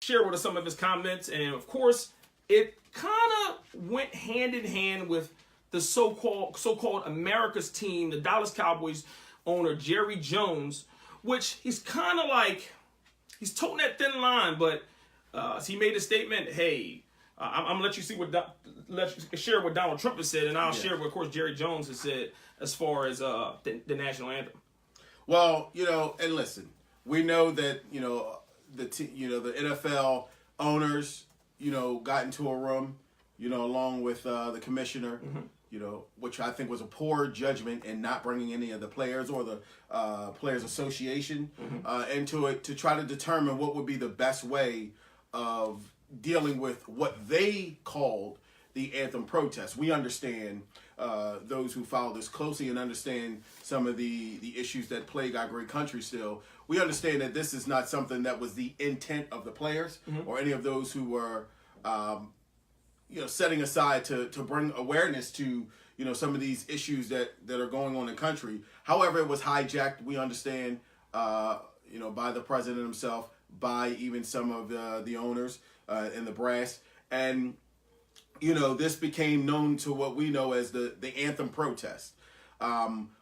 share with us some of his comments, and of course, it kind of went hand in hand with the so-called America's team, the Dallas Cowboys owner Jerry Jones, which he's kind of like he's toting that thin line, but he made a statement. Hey, I'm gonna let you see share what Donald Trump has said, and I'll share what, of course, Jerry Jones has said as far as the national anthem. Well, and listen, we know that the NFL owners got into a room, along with the commissioner, which I think was a poor judgment in not bringing any of the players or the Players Association into it to try to determine what would be the best way of dealing with what they called the anthem protest. We understand, those who follow this closely and understand some of the issues that plague our great country still, we understand that this is not something that was the intent of the players or any of those who were setting aside to bring awareness to some of these issues that are going on in the country. However, it was hijacked, we understand, by the president himself, by even some of the owners and the brass, and this became known to what we know as the anthem protest.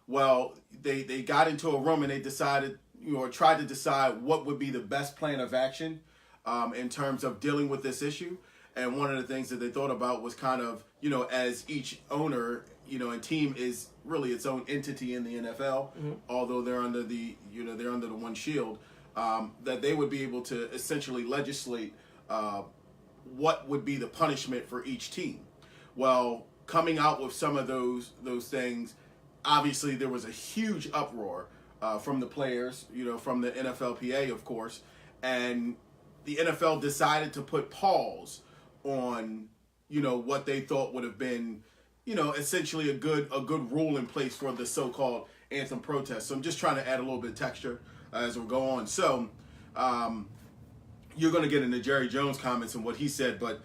Well, they got into a room and they decided, or tried to decide what would be the best plan of action in terms of dealing with this issue. And one of the things that they thought about was kind of, as each owner, and team is really its own entity in the NFL, although they're under the one shield, that they would be able to essentially legislate what would be the punishment for each team. Well, coming out with some of those things, obviously there was a huge uproar from the players, from the NFLPA, of course, and the NFL decided to put pause on, what they thought would have been, essentially a good rule in place for the so-called anthem protest. So I'm just trying to add a little bit of texture as we go on. So you're going to get into Jerry Jones' comments and what he said, but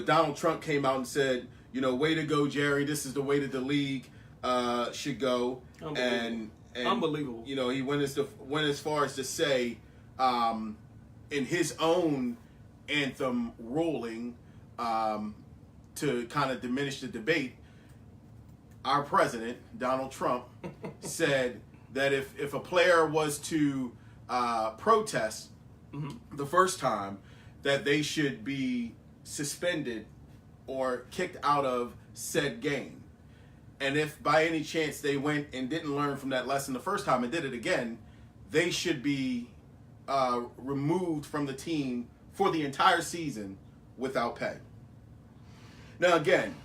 Donald Trump came out and said, way to go, Jerry. This is the way that the league should go. And Unbelievable. He went as far as to say, in his own anthem ruling, to kind of diminish the debate, our president, Donald Trump, said that if a player was to protest the first time, that they should be suspended or kicked out of said game. And if by any chance they went and didn't learn from that lesson the first time and did it again, they should be removed from the team for the entire season without pay. Now again,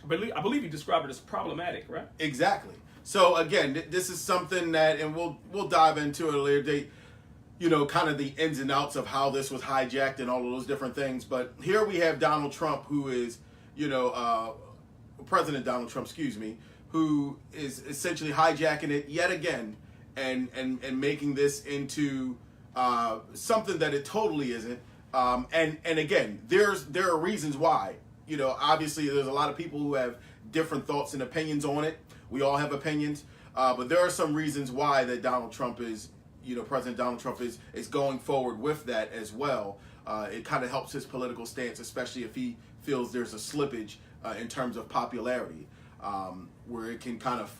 I believe you described it as problematic, right? Exactly. So again, this is something that, and we'll dive into it at a later date, kind of the ins and outs of how this was hijacked and all of those different things. But here we have Donald Trump, who is, President Donald Trump, who is essentially hijacking it yet again and making this into something that it totally isn't. And again, there are reasons why. Obviously there's a lot of people who have different thoughts and opinions on it. We all have opinions, but there are some reasons why that Donald Trump is, President Donald Trump is going forward with that as well. It kind of helps his political stance, especially if he feels there's a slippage in terms of popularity, where it can kind of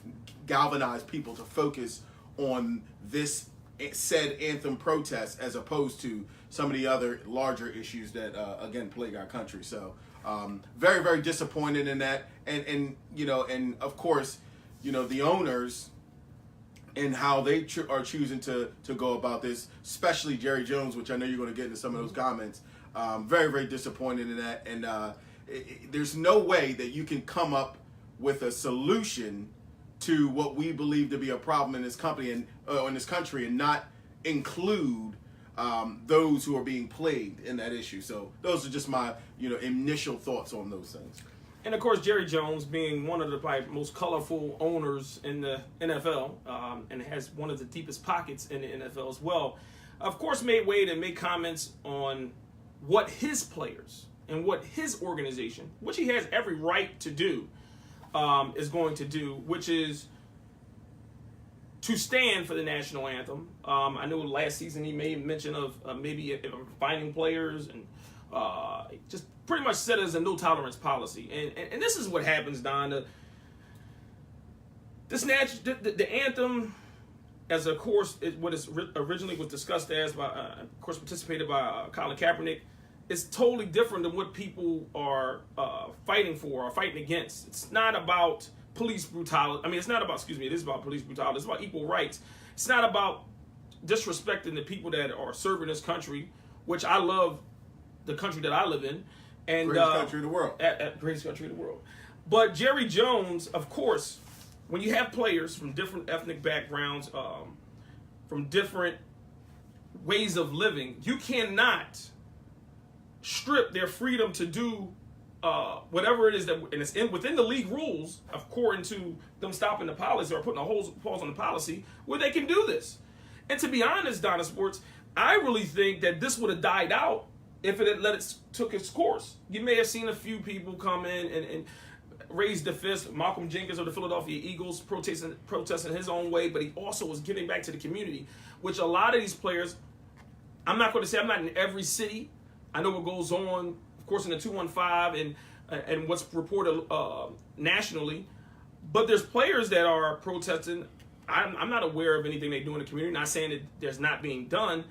galvanize people to focus on this said anthem protest as opposed to some of the other larger issues that, again, plague our country. So very, very disappointed in that. And of course, the owners and how they are choosing to go about this, especially Jerry Jones, which I know you're going to get into some of those comments. Very, very disappointed in that. And there's no way that you can come up with a solution to what we believe to be a problem in this company and in this country, and not include those who are being plagued in that issue. So those are just my initial thoughts on those things. And of course, Jerry Jones, being one of the probably most colorful owners in the NFL, and has one of the deepest pockets in the NFL as well, of course made way to make comments on what his players and what his organization, which he has every right to do, is going to do, which is to stand for the national anthem. I know last season he made mention of maybe fining players and just pretty much said it as a no tolerance policy. And this is what happens, Don. The anthem, as of course, what is originally was discussed as by, of course, participated by Colin Kaepernick, is totally different than what people are fighting for or fighting against. It's not about police brutality. I mean, it's not about, it is about police brutality. It's about equal rights. It's not about disrespecting the people that are serving this country, which I love the country that I live in. And greatest country in the world. Greatest country in the world. But Jerry Jones, of course, when you have players from different ethnic backgrounds, from different ways of living, you cannot strip their freedom to do whatever it is that, and it's within the league rules, according to them stopping the policy or putting a pause on the policy, where they can do this. And to be honest, Donna Sports, I really think that this would have died out if it had took its course. You may have seen a few people come in and raise the fist. Malcolm Jenkins of the Philadelphia Eagles protesting his own way, but he also was giving back to the community, which a lot of these players, I'm not going to say I'm not in every city. I know what goes on, of course, in the 215 and what's reported nationally, but there's players that are protesting. I'm not aware of anything they do in the community. Not saying that there's not being done,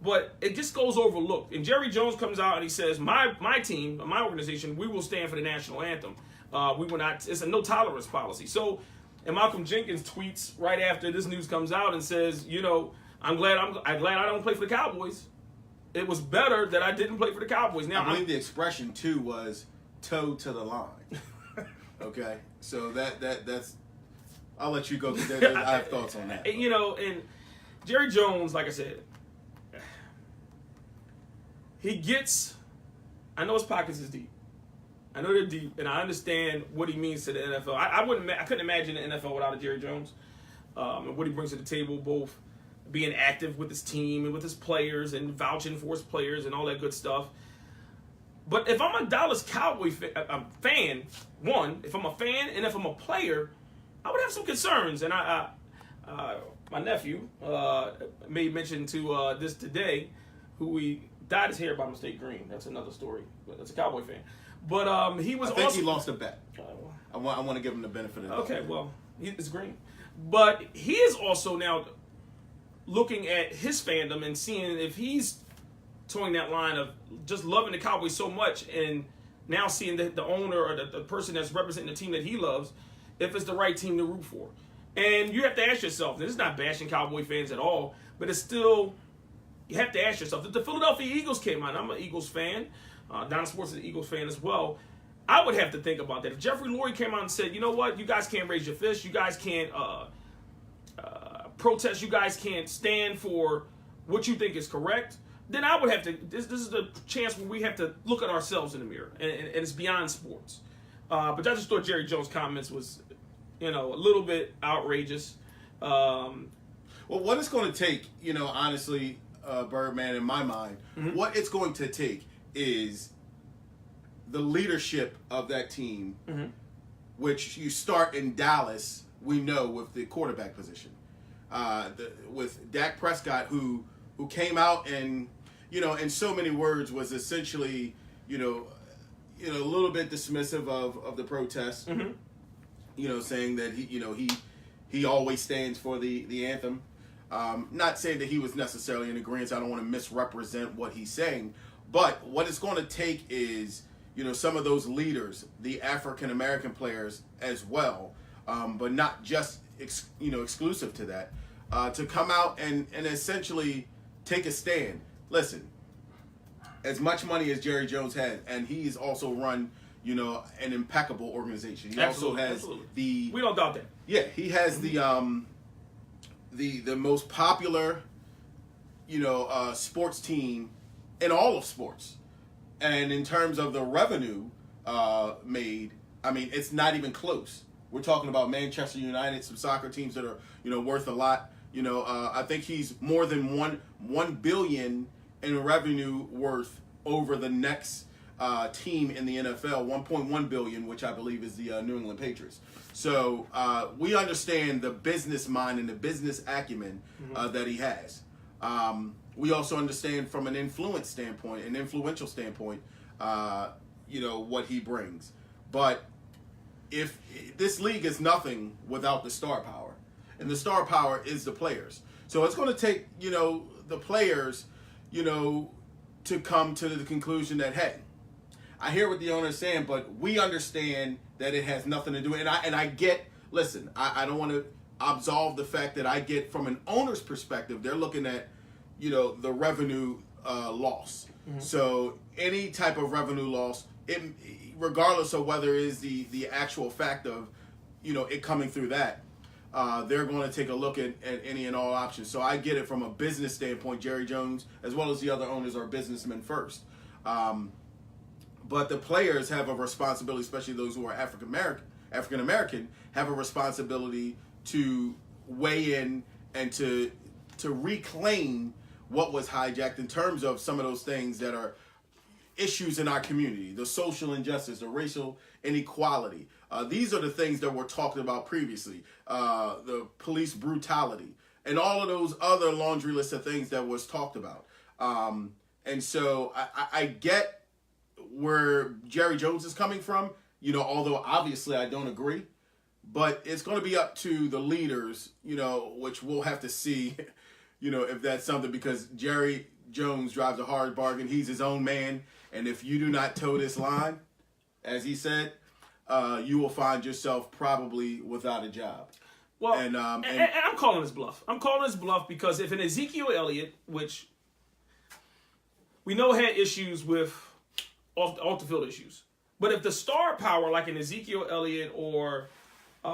but it just goes overlooked. And Jerry Jones comes out and he says, my team, my organization, we will stand for the national anthem. We will not. It's a no tolerance policy. So, and Malcolm Jenkins tweets right after this news comes out and says, I'm glad I don't play for the Cowboys. It was better that I didn't play for the Cowboys. Now, I believe the expression too was toe to the line. Okay, so that's. I'll let you go because I have thoughts on that. And Jerry Jones, like I said, he gets. I know his pockets is deep. I know they're deep, and I understand what he means to the NFL. I couldn't imagine the NFL without a Jerry Jones, and what he brings to the table, both being active with his team and with his players and vouching for his players and all that good stuff. But if I'm a Dallas Cowboy fan, if I'm a fan and if I'm a player, I would have some concerns. And my nephew made mention to this today, who he dyed his hair by mistake green. That's another story. That's a Cowboy fan. But he was. I think he lost a bet. I want to give him the benefit of that. Okay, well, it's green, but he is also now looking at his fandom and seeing if he's towing that line of just loving the Cowboys so much, and now seeing the owner or the person that's representing the team that he loves, if it's the right team to root for. And you have to ask yourself, this is not bashing Cowboy fans at all, but it's still, you have to ask yourself, if the Philadelphia Eagles came out, I'm an Eagles fan, Don Sports is an Eagles fan as well, I would have to think about that. If Jeffrey Lurie came out and said, you know what, you guys can't raise your fist, you guys can't protest, you guys can't stand for what you think is correct, then I would have to, this is the chance where we have to look at ourselves in the mirror, and it's beyond sports. But I just thought Jerry Jones' comments was, a little bit outrageous. Well, what it's going to take, honestly, Birdman, in my mind, what it's going to take is the leadership of that team, which you start in Dallas, we know, with the quarterback position. With Dak Prescott, who came out and, in so many words was essentially, a little bit dismissive of the protests, saying that he always stands for the anthem. Not saying that he was necessarily in agreement. I don't want to misrepresent what he's saying, but what it's going to take is, some of those leaders, the African American players as well, but not just exclusive to that, to come out and essentially take a stand. Listen, as much money as Jerry Jones has, and he's also run, an impeccable organization. He also has we don't doubt that. Yeah, he has the most popular, sports team in all of sports, and in terms of the revenue made, I mean, it's not even close. We're talking about Manchester United, some soccer teams that are, worth a lot. I think he's more than $1 billion in revenue worth over the next team in the NFL, 1.1 billion, which I believe is the New England Patriots. So we understand the business mind and the business acumen that he has. We also understand from an influence standpoint, an influential standpoint, what he brings. But if this league is nothing without the star power, and the star power is the players. So it's going to take, the players, to come to the conclusion that, hey, I hear what the owner is saying, but we understand that it has nothing to do. And I get, listen, I don't want to absolve the fact that I get from an owner's perspective, they're looking at, the revenue loss. Mm-hmm. So any type of revenue loss, regardless of whether it is the actual fact of, it coming through that, they're going to take a look at any and all options. So I get it from a business standpoint. Jerry Jones, as well as the other owners, are businessmen first. But the players have a responsibility, especially those who are African American, have a responsibility to weigh in and to reclaim what was hijacked in terms of some of those things that are issues in our community, the social injustice, the racial inequality. These are the things that were talked about previously, the police brutality, and all of those other laundry list of things that was talked about. And so I get where Jerry Jones is coming from, although obviously I don't agree. But it's going to be up to the leaders, which we'll have to see, if that's something, because Jerry Jones drives a hard bargain. He's his own man. And if you do not toe this line, as he said, you will find yourself probably without a job. Well, and I'm calling this bluff. I'm calling this bluff because if an Ezekiel Elliott, which we know had issues with off the field issues, but if the star power like an Ezekiel Elliott or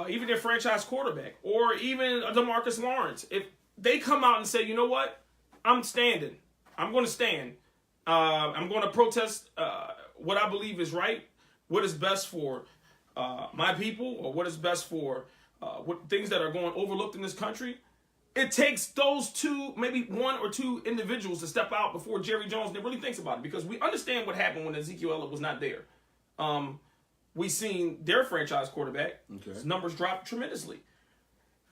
even their franchise quarterback or even a DeMarcus Lawrence, if they come out and say, you know what, I'm standing, I'm going to stand, I'm going to protest what I believe is right, what is best for my people, or what is best for what things that are going overlooked in this country. It takes those two, maybe one or two individuals to step out before Jerry Jones really thinks about it, because we understand what happened when Ezekiel Elliott was not there. We seen their franchise quarterback, his numbers dropped tremendously.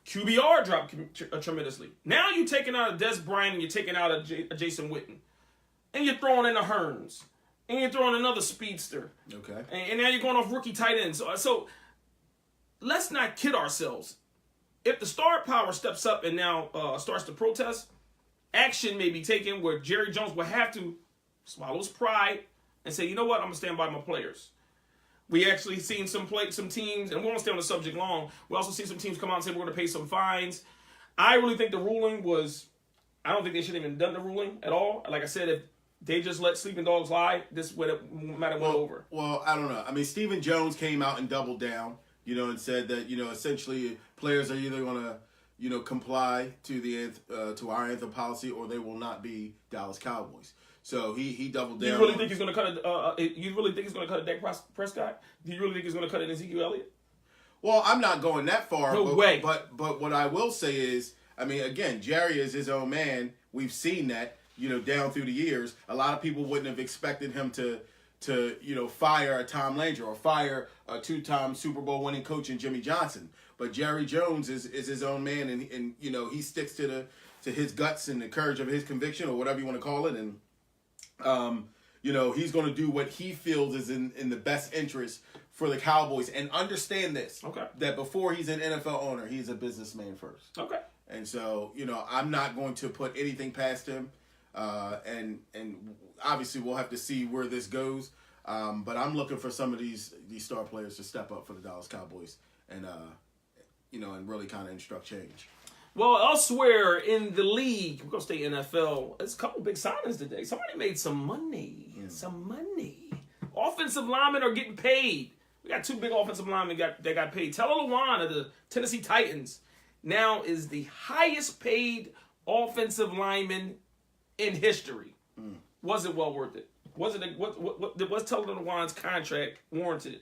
QBR dropped tremendously. Now you're taking out a Des Bryant and you're taking out a Jason Witten. And you're throwing in a Hearns. And you're throwing another speedster. Okay. And now you're going off rookie tight ends. So let's not kid ourselves. If the star power steps up and now starts to protest, action may be taken where Jerry Jones will have to swallow his pride and say, you know what, I'm going to stand by my players. We actually seen some teams, and we won't stay on the subject long, we also see some teams come out and say we're going to pay some fines. I really think the ruling was, I don't think they should have even done the ruling at all. Like I said, if they just let sleeping dogs lie, this would have might have went over. Well, I don't know. I mean, Stephen Jones came out and doubled down, and said that, essentially players are either going to, comply to to our anthem policy, or they will not be Dallas Cowboys. So he doubled down. Do you really think he's going to cut it? You really think he's going to cut a Dak Prescott? Do you really think he's going to cut an Ezekiel Elliott? Well, I'm not going that far. No way. But what I will say is, I mean, again, Jerry is his own man. We've seen that, down through the years. A lot of people wouldn't have expected him to fire a Tom Landry or fire a two-time Super Bowl winning coach in Jimmy Johnson. But Jerry Jones is his own man, and he sticks to his guts and the courage of his conviction, or whatever you want to call it, and he's going to do what he feels is in the best interest for the Cowboys. And understand this, that before he's an NFL owner, he's a businessman first. Okay. And so, I'm not going to put anything past him. And obviously we'll have to see where this goes. But I'm looking for some of these star players to step up for the Dallas Cowboys and really kind of instruct change. Well, elsewhere in the league, we're going to stay NFL. There's a couple big signings today. Somebody made some money. Some money. Offensive linemen are getting paid. We got two big offensive linemen that got paid. Taylor Lewan of the Tennessee Titans now is the highest paid offensive lineman in history. Was it well worth it? Was Taylor Lewan's contract warranted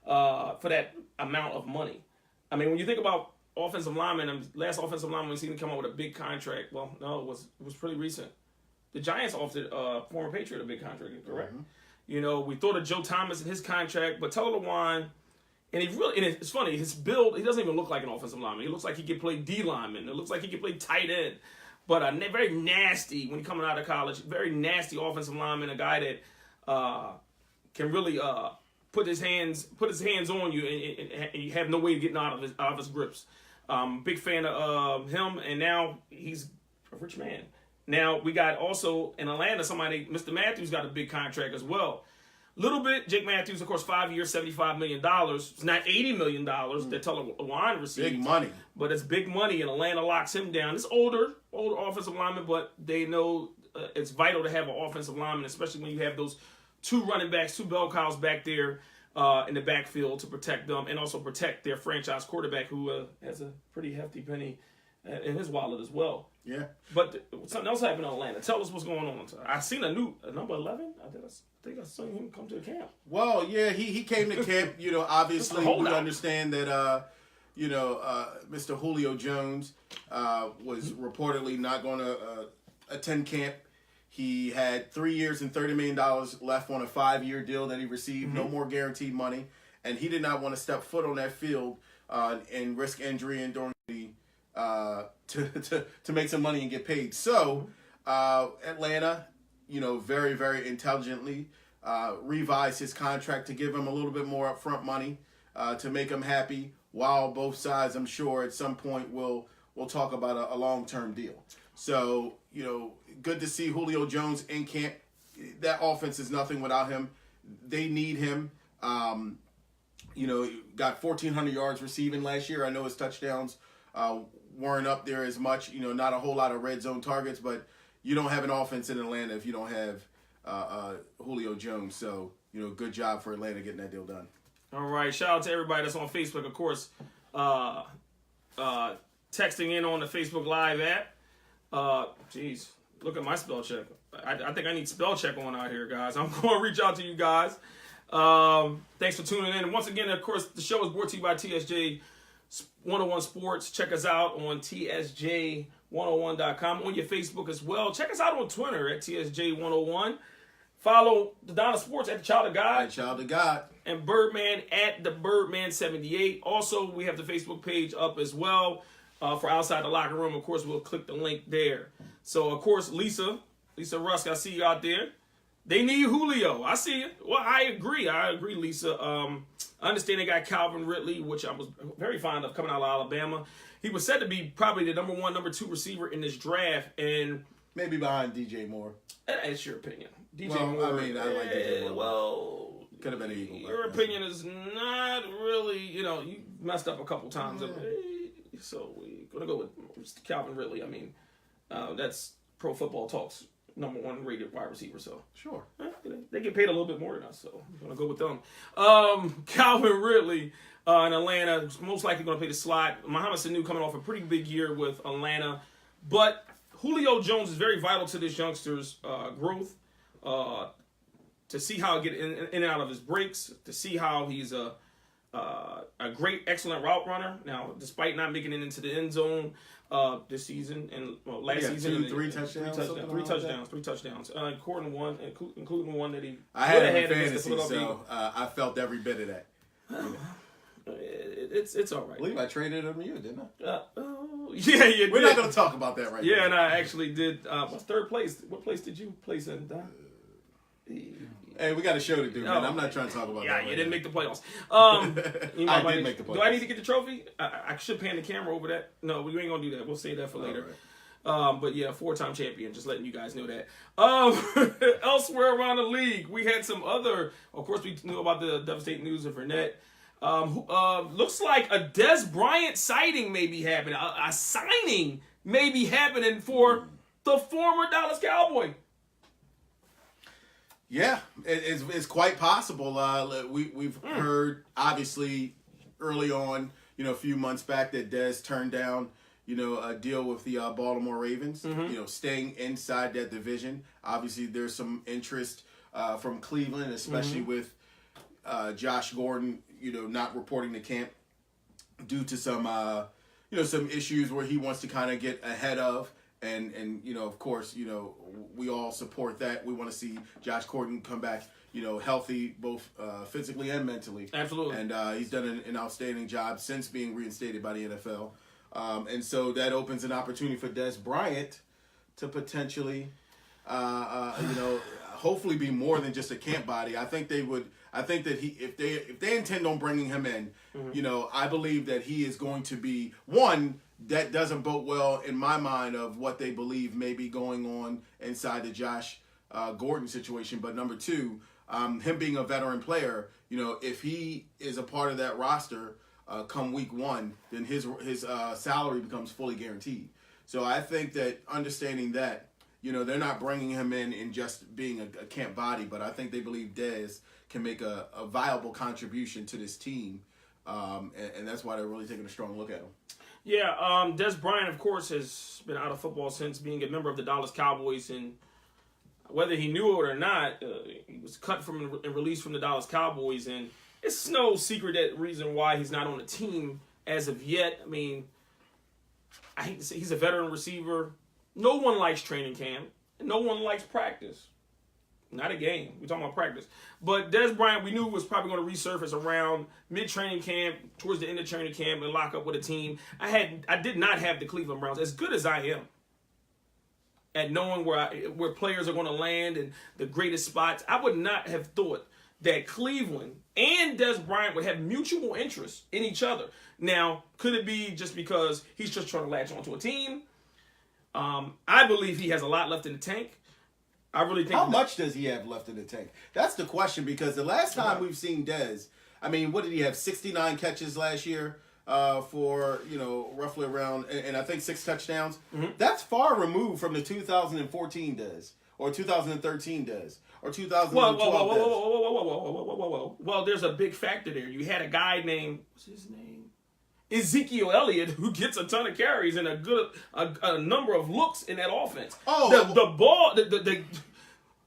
for that amount of money? I mean, when you think about offensive lineman, last offensive lineman we've seen him come out with a big contract. Well, no, it was pretty recent. The Giants offered former Patriot a big contract, correct? Mm-hmm. You know, we thought of Joe Thomas and his contract, but Taylor Lewan, and it's funny, his build, he doesn't even look like an offensive lineman. He looks like he could play D lineman. It looks like he could play tight end. But very nasty when he coming out of college. Very nasty offensive lineman, a guy that can really put his hands on you and you have no way of getting out of his grips. Big fan of him, and now he's a rich man. Now we got also in Atlanta somebody, Mr. Matthews got a big contract as well. Little bit, Jake Matthews, of course, 5 years, $75 million. It's not $80 million that Taylor Lewan received. Big money. But it's big money, and Atlanta locks him down. It's older offensive lineman, but they know it's vital to have an offensive lineman, especially when you have those two running backs, two bell cows back there in the backfield to protect them and also protect their franchise quarterback who has a pretty hefty penny in his wallet as well. Yeah. But something else happened in Atlanta. Tell us what's going on. I seen a number 11. I think I saw him come to the camp. Well, yeah, he came to camp. You know, obviously we understand that Mr. Julio Jones was reportedly not going to attend camp. He had 3 years and $30 million left on a 5-year deal that he received, no more guaranteed money, and he did not want to step foot on that field and risk injury and during the to make some money and get paid. So Atlanta, very, very intelligently revised his contract to give him a little bit more upfront money to make him happy, while both sides, I'm sure, at some point will talk about a long-term deal. So, good to see Julio Jones in camp. That offense is nothing without him. They need him. Got 1,400 yards receiving last year. I know his touchdowns weren't up there as much. Not a whole lot of red zone targets, but you don't have an offense in Atlanta if you don't have Julio Jones. So, good job for Atlanta getting that deal done. All right. Shout out to everybody that's on Facebook, of course, texting in on the Facebook Live app. Look at my spell check. I think I need spell check on out here, guys. I'm going to reach out to you guys. Thanks for tuning in. And once again, of course, the show is brought to you by TSJ 101 Sports. Check us out on TSJ101.com, on your Facebook as well. Check us out on Twitter at TSJ101. Follow the Donna Sports at the Child of God. Child of God. And Birdman at the Birdman78. Also, we have the Facebook page up as well for Outside the Locker Room. Of course, we'll click the link there. So, of course, Lisa Rusk, I see you out there. They need Julio. I see you. Well, I agree, Lisa. I understand they got Calvin Ridley, which I was very fond of coming out of Alabama. He was said to be probably the number 1, number 2 receiver in this draft, and maybe behind DJ Moore. That's your opinion. Moore. I like DJ Moore. Well, could have been an Eagle. Your opinion is not really. You messed up a couple times. So we're gonna go with Calvin Ridley. I mean, that's Pro Football Talk's number 1 rated wide receiver. So sure, they get paid a little bit more than us. So I'm gonna go with them. Calvin Ridley in Atlanta, most likely gonna play the slot. Mohamed Sanu coming off a pretty big year with Atlanta, but Julio Jones is very vital to this youngster's growth. To see how he get in and out of his breaks, to see how he's a great, excellent route runner. Now, despite not making it into the end zone this season and last season, three touchdowns, including one that he I had him in fantasy, so I felt every bit of that. It's all right. I believe I traded him to you, didn't I? Yeah, you did. We're not going to talk about that right now. Yeah, and I actually did. What's third place? What place did you place in, Don? Hey, we got a show to do, man. I'm not trying to talk about that. Yeah, you didn't make the playoffs. I did make the playoffs. Do I need to get the trophy? I should pan the camera over that. No, we ain't going to do that. We'll save that for later. Right. But yeah, 4-time champion. Just letting you guys know that. Elsewhere around the league, we had some other. Of course, we knew about the devastating news of Fournette. Looks like a Des Bryant sighting may be happening. A signing may be happening for the former Dallas Cowboy. Yeah, it's quite possible. We've heard, obviously, early on, a few months back that Dez turned down, a deal with the Baltimore Ravens, staying inside that division. Obviously, there's some interest from Cleveland, especially with Josh Gordon, not reporting to camp due to some, some issues where he wants to kind of get ahead of and of course, we all support that. We want to see Josh Gordon come back, healthy, both physically and mentally. Absolutely. And he's done an outstanding job since being reinstated by the NFL. And so that opens an opportunity for Des Bryant to potentially, hopefully be more than just a camp body. I think they would. I think that if they intend on bringing him in, I believe that he is going to be one that doesn't bode well in my mind of what they believe may be going on inside the Josh Gordon situation. But number two, him being a veteran player, if he is a part of that roster come week one, then his salary becomes fully guaranteed. So I think that understanding that, they're not bringing him in just being a camp body, but I think they believe Dez can make a viable contribution to this team, and that's why they're really taking a strong look at him. Yeah, Des Bryant, of course, has been out of football since being a member of the Dallas Cowboys, and whether he knew it or not, he was cut from and released from the Dallas Cowboys, and it's no secret that reason why he's not on the team as of yet. I mean, I hate to say he's a veteran receiver. No one likes training camp, and no one likes practice. Not a game. We're talking about practice. But Des Bryant, we knew was probably going to resurface around mid-training camp, towards the end of training camp, and lock up with a team. I did not have the Cleveland Browns, as good as I am at knowing where players are going to land and the greatest spots. I would not have thought that Cleveland and Des Bryant would have mutual interest in each other. Now, could it be just because he's just trying to latch onto a team? I believe he has a lot left in the tank. I really think. How much does he have left in the tank? That's the question, because the last time we've seen Dez, I mean, what did he have? 69 catches last year for, roughly around, and I think 6 touchdowns. Mm-hmm. That's far removed from the 2014 Dez, or 2013 Dez, or 2012 Whoa. Well, there's a big factor there. You had a guy named, what's his name? Ezekiel Elliott, who gets a ton of carries and a number of looks in that offense.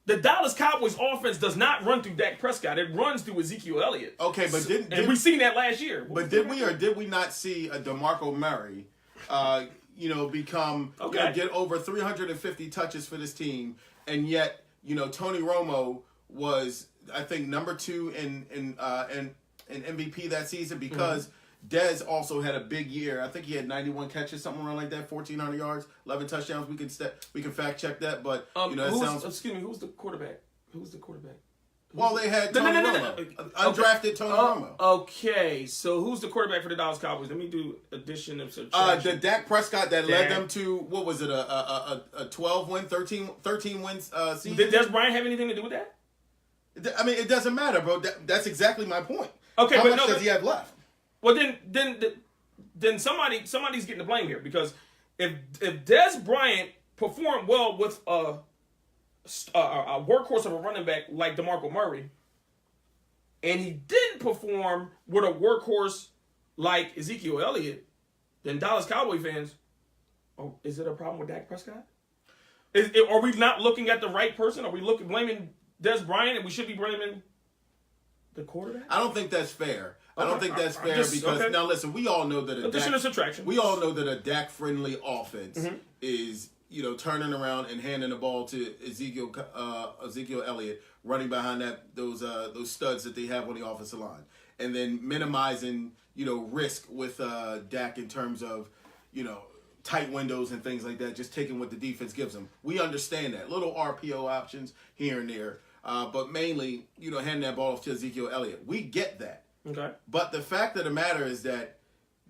The Dallas Cowboys offense does not run through Dak Prescott. It runs through Ezekiel Elliott. Okay, but we've seen that last year. But did we not see a DeMarco Murray, become get over 350 touches for this team, and yet Tony Romo was, I think, number 2 in MVP that season because. Dez also had a big year. I think he had 91 catches, something around like that, 1,400 yards, 11 touchdowns. We can fact check that, but excuse me, who's the quarterback? Well, they had Tony Romo, undrafted Tony Romo. Okay, so who's the quarterback for the Dallas Cowboys? Let me do addition and subtraction. The Dak Prescott that led them to, what was it, a 12-win, 13 wins season? Did Des Bryant have anything to do with that? I mean, it doesn't matter, bro. That's exactly my point. Okay, How much does he have left? Well, then somebody's getting the blame here, because if Des Bryant performed well with a workhorse of a running back like DeMarco Murray, and he didn't perform with a workhorse like Ezekiel Elliott, then Dallas Cowboy fans, is it a problem with Dak Prescott? Are we not looking at the right person? Are we blaming Des Bryant, and we should be blaming the quarterback? I don't think that's fair. I don't think that's fair because now listen, we all know that addition and subtraction. We all know that a Dak-friendly offense is turning around and handing the ball to Ezekiel Elliott, running behind those studs that they have on the offensive line, and then minimizing risk with Dak in terms of tight windows and things like that. Just taking what the defense gives them. We understand that little RPO options here and there, but mainly handing that ball off to Ezekiel Elliott. We get that. Okay. But the fact of the matter is that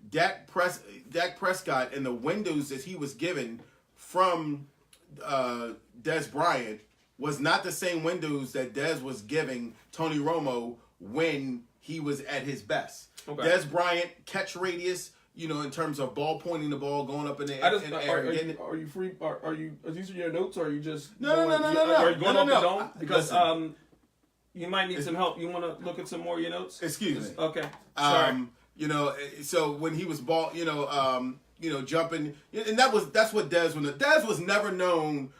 Dak Prescott and the windows that he was given from Des Bryant was not the same windows that Des was giving Tony Romo when he was at his best. Okay. Des Bryant catch radius, in terms of ball pointing the ball, going up in the air. Are you free? Are these your notes, or are you just no? Are you going off the dome? Because you might need some help. You want to look at some more of your notes? Excuse me. Okay. Sorry. So when he was jumping, and that's what Dez was. Dez was never known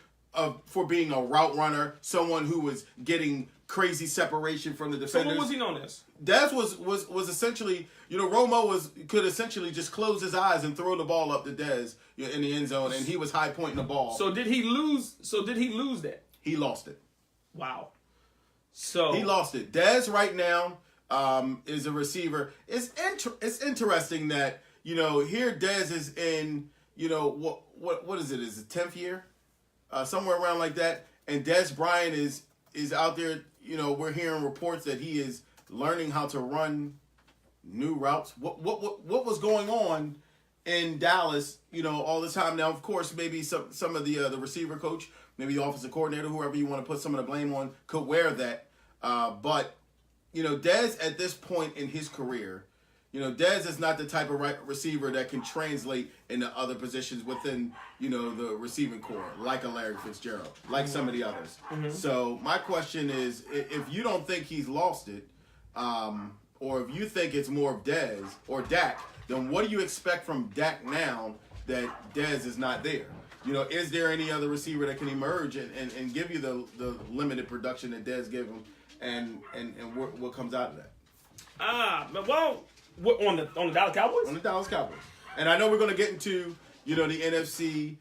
for being a route runner, someone who was getting crazy separation from the So defenders. what was he known as? Dez was essentially, Romo could essentially just close his eyes and throw the ball up to Dez in the end zone, and he was high pointing the ball. So did he lose? That? He lost it. Wow. So He lost it. Dez right now is a receiver. It's interesting that here Dez is in what is it? Is it 10th year, somewhere around like that, and Dez Bryant is out there. We're hearing reports that he is learning how to run new routes. What was going on in Dallas? All the time. Now, of course, maybe some of the receiver coach, maybe the offensive coordinator, whoever you want to put some of the blame on, could wear that. But Dez at this point in his career, Dez is not the type of receiver that can translate into other positions within, the receiving core, like a Larry Fitzgerald, like some of the others. Mm-hmm. So my question is, if you don't think he's lost it, or if you think it's more of Dez or Dak, then what do you expect from Dak now that Dez is not there? Is there any other receiver that can emerge and give you the limited production that Dez gave him, and what comes out of that? What, on the Dallas Cowboys? On the Dallas Cowboys. And I know we're going to get into, the NFC,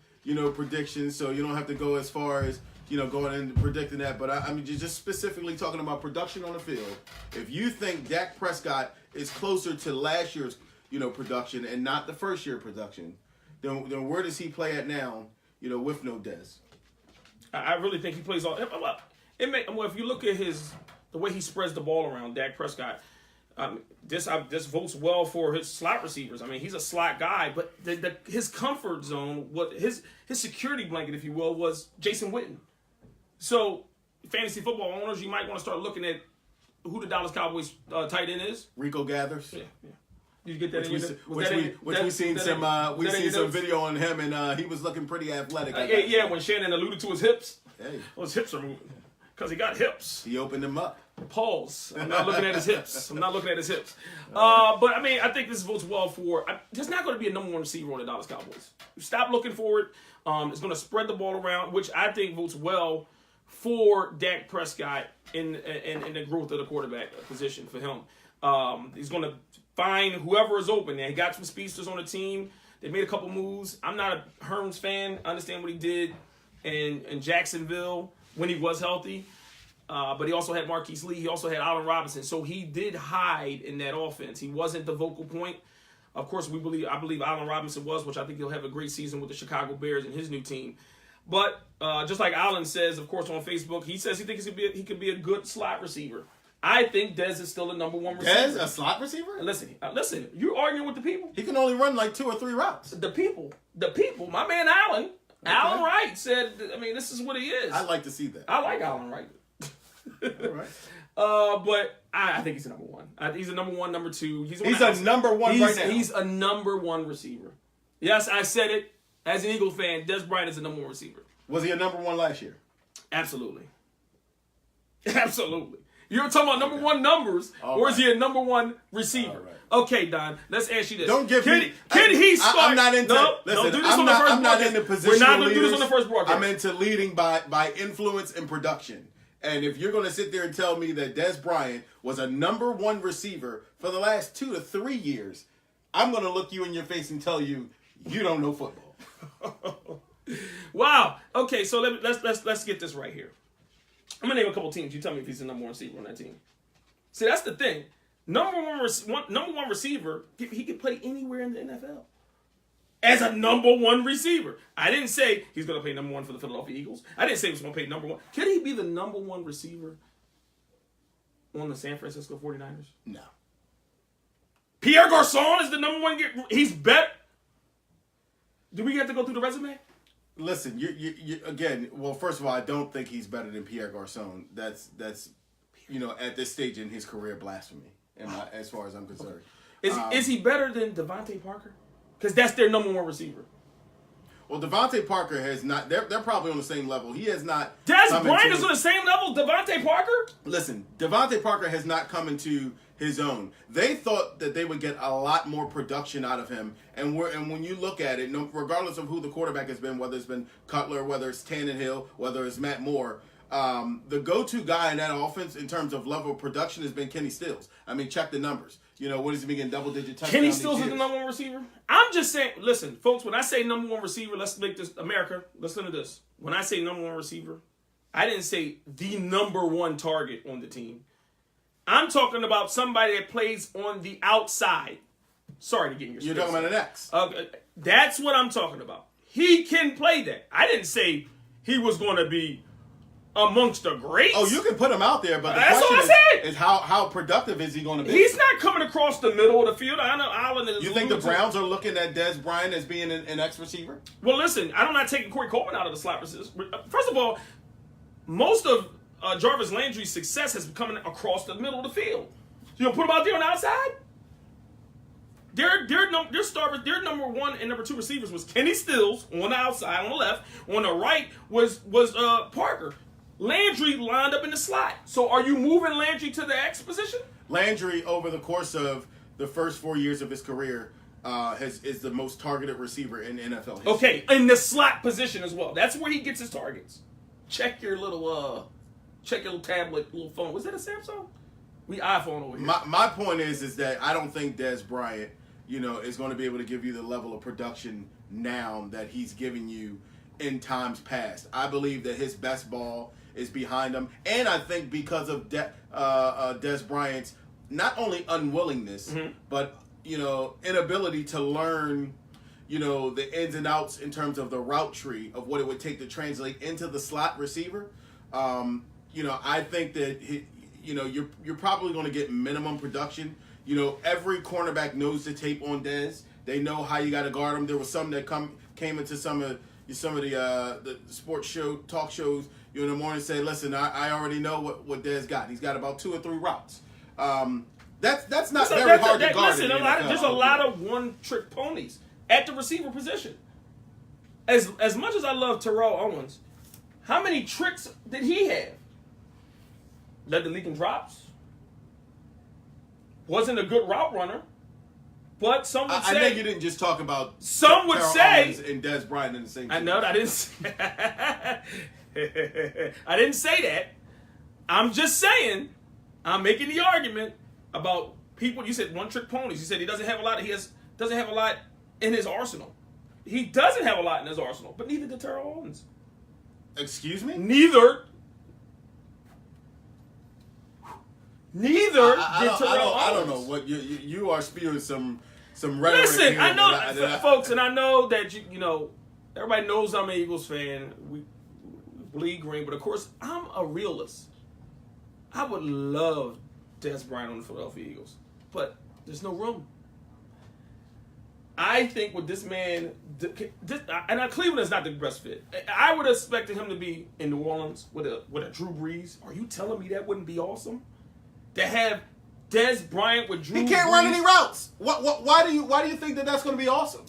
predictions, so you don't have to go as far as, going into predicting that. But I mean, just specifically talking about production on the field. If you think Dak Prescott is closer to last year's, production and not the first year production, then where does he play at now, with no Dez? I really think he plays all. If you look at the way he spreads the ball around, Dak Prescott, this votes well for his slot receivers. I mean, he's a slot guy, but his comfort zone, his security blanket, if you will, was Jason Witten. So, fantasy football owners, you might want to start looking at who the Dallas Cowboys tight end is. Rico Gathers. Yeah. Did you get that? We've seen some video on him, and he was looking pretty athletic. Yeah, when Shannon alluded to his hips, hey, his hips are moving because he got hips. He opened them up. Pause. I'm not looking at his hips. But I mean, I think this votes well for. There's not going to be a number one receiver on the Dallas Cowboys. Stop looking for it. It's going to spread the ball around, which I think votes well for Dak Prescott in the growth of the quarterback position for him. He's going to find whoever is open. He got some speedsters on the team. They made a couple moves. I'm not a Herms fan. I understand what he did in Jacksonville when he was healthy. But he also had Marquise Lee. He also had Allen Robinson. So he did hide in that offense. He wasn't the vocal point. Of course, I believe Allen Robinson was, which I think he'll have a great season with the Chicago Bears and his new team. But just like Allen says, of course, on Facebook, he says he thinks he could be a good slot receiver. I think Dez is still the number one receiver. Dez, a slot receiver? Listen, you're arguing with the people. He can only run like 2 or 3 routes. The people. My man Allen. Okay. Allen Wright said, this is what he is. I'd like to see that. I like Allen Wright. All right. But I think he's a number one. He's a number one, number two. He's a number one right now. He's a number one receiver. Yes, I said it. As an Eagles fan, Dez Bryant is a number one receiver. Was he a number one last year? Absolutely. You're talking about number one numbers, or is he a number one receiver? Right. Okay, Don, let's ask you this. Don't give me... Can he start... I'm not into... Don't do this on the first broadcast. I'm not into positional We're not going to do this on the first broadcast. I'm into leading by influence and production. And if you're going to sit there and tell me that Dez Bryant was a number one receiver for the last 2 to 3 years, I'm going to look you in your face and tell you, you don't know football. Wow. Okay, so let's get this right here. I'm going to name a couple teams. You tell me if he's the number one receiver on that team. See, that's the thing. Number one receiver, he could play anywhere in the NFL. As a number one receiver. I didn't say he's going to play number one for the Philadelphia Eagles. I didn't say he was going to play number one. Could he be the number one receiver on the San Francisco 49ers? No. Pierre Garçon is the number one. He's better. Do we have to go through the resume? Listen, you again. Well, first of all, I don't think he's better than Pierre Garçon. That's at this stage in his career, blasphemy. As far as I'm concerned, is he better than Devontae Parker? Because that's their number one receiver. Well, Devontae Parker has not. They're probably on the same level. He has not. Dez Bryant is on the same level. Devontae Parker. Listen, Devontae Parker has not come into his own. They thought that they would get a lot more production out of him, and when you look at it, regardless of who the quarterback has been, whether it's been Cutler, whether it's Tannehill, whether it's Matt Moore, the go-to guy in that offense in terms of level of production has been Kenny Stills. I mean, check the numbers. You know, what has he been getting double-digit touchdowns? Kenny Stills is the number one receiver? I'm just saying, listen, folks, when I say number one receiver, let's make this, America, listen to this. When I say number one receiver, I didn't say the number one target on the team. I'm talking about somebody that plays on the outside. Sorry to get in your You're talking about an X. That's what I'm talking about. He can play that. I didn't say he was going to be amongst the greats. Oh, you can put him out there, but the That's question what I said. is how productive is he going to be? He's not coming across the middle of the field. I know Allen is. You think the Browns are looking at Dez Bryant as being an X receiver? Well, listen, I'm not taking Corey Coleman out of the slot receiver. First of all, most of Jarvis Landry's success has been coming across the middle of the field. You gonna put him out there on the outside? Their number one and number two receivers was Kenny Stills on the outside on the left. On the right was Parker. Landry lined up in the slot. So are you moving Landry to the X position? Landry, over the course of the first 4 years of his career, is the most targeted receiver in NFL history. Okay, in the slot position as well. That's where he gets his targets. Check your little tablet, little phone. Was that a Samsung? We iPhone over here. My point is that I don't think Dez Bryant, is going to be able to give you the level of production now that he's giving you in times past. I believe that his best ball is behind him, and I think because of Dez Bryant's not only unwillingness, but inability to learn, the ins and outs in terms of the route tree of what it would take to translate into the slot receiver. I think that you're probably going to get minimum production. Every cornerback knows the tape on Dez. They know how you got to guard him. There was some that came into some of the sports talk shows in the morning and say, listen, I already know what Dez got. He's got about 2 or 3 routes. That's not very hard to guard. Listen, there's a lot of one-trick ponies at the receiver position. As much as I love Terrell Owens, how many tricks did he have? Led the league in drops. Wasn't a good route runner. But some would say... I know you didn't just talk about... Some would say... and Dez Bryant in the same team. I know, I didn't say... I didn't say that. I'm just saying, I'm making the argument about people... You said one-trick ponies. You said he doesn't have a lot... doesn't have a lot in his arsenal. He doesn't have a lot in his arsenal, but neither did Terrell Owens. Excuse me? Neither did Terrell Owens. I don't know what you are spewing some rhetoric. Listen, I know, folks, and I know that everybody knows I'm an Eagles fan. We bleed green, but of course I'm a realist. I would love Dez Bryant on the Philadelphia Eagles, but there's no room. I think with this man, and Cleveland is not the best fit. I would have expected him to be in New Orleans with a Drew Brees. Are you telling me that wouldn't be awesome? To have Dez Bryant with Drew Brees. He can't run any routes. Why do you think that's going to be awesome?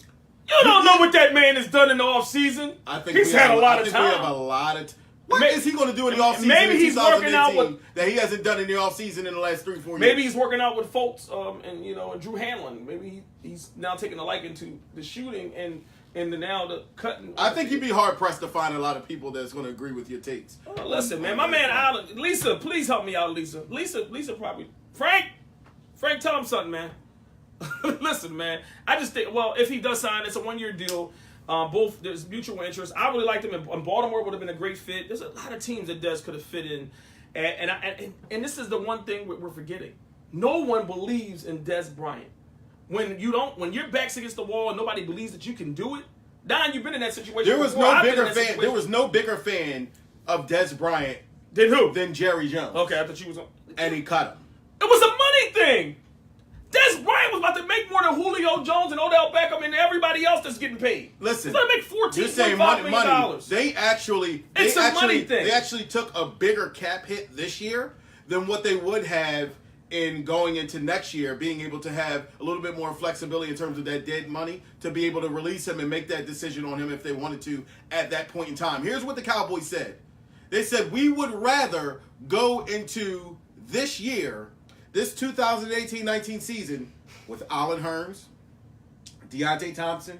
You don't know what that man has done in the offseason. I think he's had a lot of time. We have a lot of What is he going to do in the offseason maybe he's working out with, that he hasn't done in the offseason in the last 3-4 years? Maybe he's working out with Fultz and Drew Hanlon. Maybe he's now taking a liking to the shooting and the cutting. I think you'd be hard pressed to find a lot of people that's going to agree with your takes. Oh, listen, man, my man Allen, Lisa, please help me out, Lisa. Lisa probably Frank, tell him something, man. Listen, man, I just think, if he does sign, it's a 1-year deal. Both there's mutual interest. I really liked him, and Baltimore would have been a great fit. There's a lot of teams that Dez could have fit in, and this is the one thing we're forgetting. No one believes in Dez Bryant. When your back's against the wall and nobody believes that you can do it. Don, you've been in that situation. There was no bigger fan. There was no bigger fan of Dez Bryant than who? Than Jerry Jones. Okay, I thought you was on. And he cut him. It was a money thing. Dez Bryant was about to make more than Julio Jones and Odell Beckham and everybody else that's getting paid. Listen, he's going to make $14.5 million. Money. They actually took a bigger cap hit this year than what they would have in going into next year, being able to have a little bit more flexibility in terms of that dead money to be able to release him and make that decision on him if they wanted to at that point in time. Here's what the Cowboys said. They said, we would rather go into this year, this 2018-19 season, with Allen Hurns, Deontay Thompson,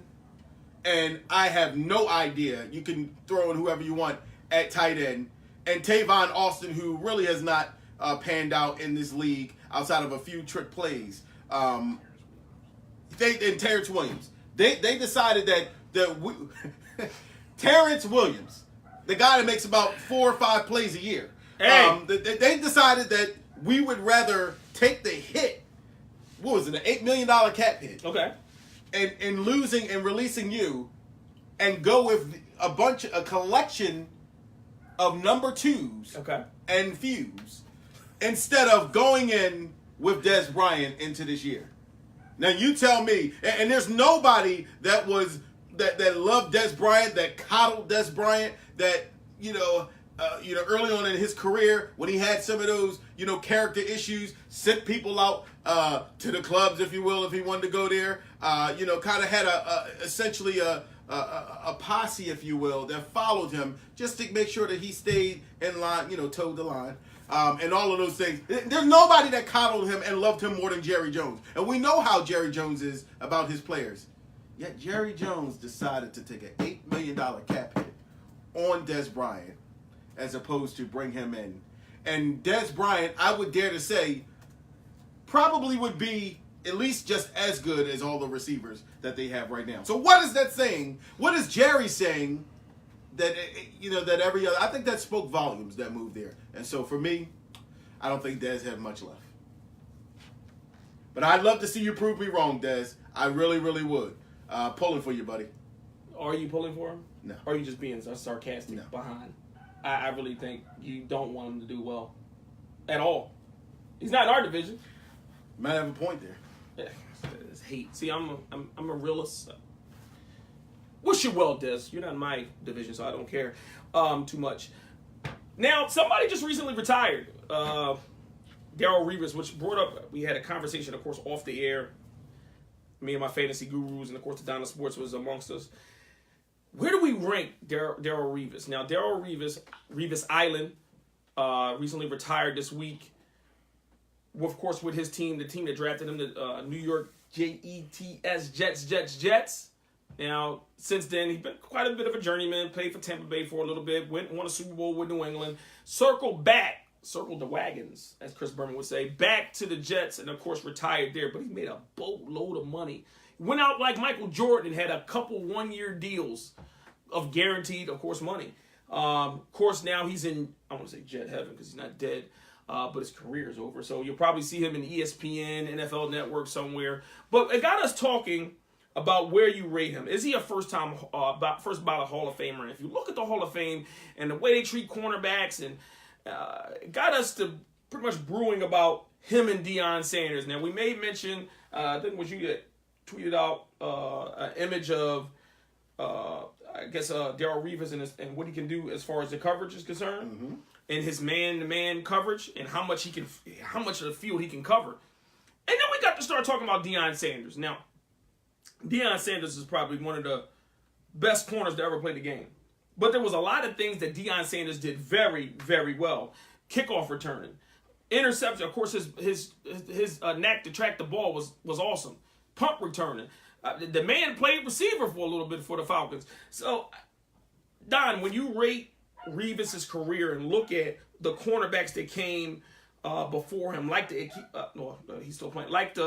and I have no idea. You can throw in whoever you want at tight end. and Tavon Austin, who really has not panned out in this league outside of a few trick plays. And Terrence Williams. They decided that we, Terrence Williams, the guy that makes about 4 or 5 plays a year. Hey. They decided that we would rather take the hit. What was it, an $8 million cap hit? Okay. And losing and releasing you, and go with a collection of number 2s Okay. and fews, instead of going in with Dez Bryant into this year. Now you tell me, and there's nobody that loved Dez Bryant, that coddled Dez Bryant, that early on in his career when he had some of those character issues, sent people out to the clubs, if you will, if he wanted to go there. Kind of had essentially a posse, if you will, that followed him just to make sure that he stayed in line, towed the line. And all of those things. There's nobody that coddled him and loved him more than Jerry Jones. And we know how Jerry Jones is about his players. Yet Jerry Jones decided to take an $8 million cap hit on Dez Bryant as opposed to bring him in. And Dez Bryant, I would dare to say, probably would be at least just as good as all the receivers that they have right now. So what is that saying? What is Jerry saying? That that every other, I think that spoke volumes, that move there. And so for me, I don't think Dez had much left. But I'd love to see you prove me wrong, Dez. I really, really would. Pulling for you, buddy. Are you pulling for him? No. Or are you just being sarcastic behind? I really think you don't want him to do well at all. He's not in our division. Might have a point there. Yeah, it's hate. See, I'm a realist. Wish you well, Des. You're not in my division, so I don't care too much. Now, somebody just recently retired. Darrelle Revis, which brought up, we had a conversation, of course, off the air. Me and my fantasy gurus, and of course, the Donna Sports was amongst us. Where do we rank Darrelle Revis? Now, Darrelle Revis Island, recently retired this week. Of course, with his team, the team that drafted him, the New York Jets, Jets. Now, since then, he's been quite a bit of a journeyman, played for Tampa Bay for a little bit, won a Super Bowl with New England, circled the wagons, as Chris Berman would say, back to the Jets, and of course retired there, but he made a boatload of money. Went out like Michael Jordan and had a couple one-year deals of guaranteed, of course, money. Of course, now he's in, I want to say jet heaven because he's not dead, but his career is over. So you'll probably see him in ESPN, NFL Network somewhere. But it got us talking about where you rate him. Is he a first ballot Hall of Famer? And if you look at the Hall of Fame and the way they treat cornerbacks, and it got us to pretty much brewing about him and Deion Sanders. Now, we may mention, I think it was you that tweeted out an image of, Darrelle Revis and what he can do as far as the coverage is concerned, Mm-hmm. and his man-to-man coverage, and how much of the field he can cover. And then we got to start talking about Deion Sanders. Now, Deion Sanders is probably one of the best corners to ever play the game. But there was a lot of things that Deion Sanders did very, very well. Kickoff returning, interception. Of course, his knack to track the ball was awesome. Punt returning. The man played receiver for a little bit for the Falcons. So, Don, when you rate Revis' career and look at the cornerbacks that came before him, he's still playing. Like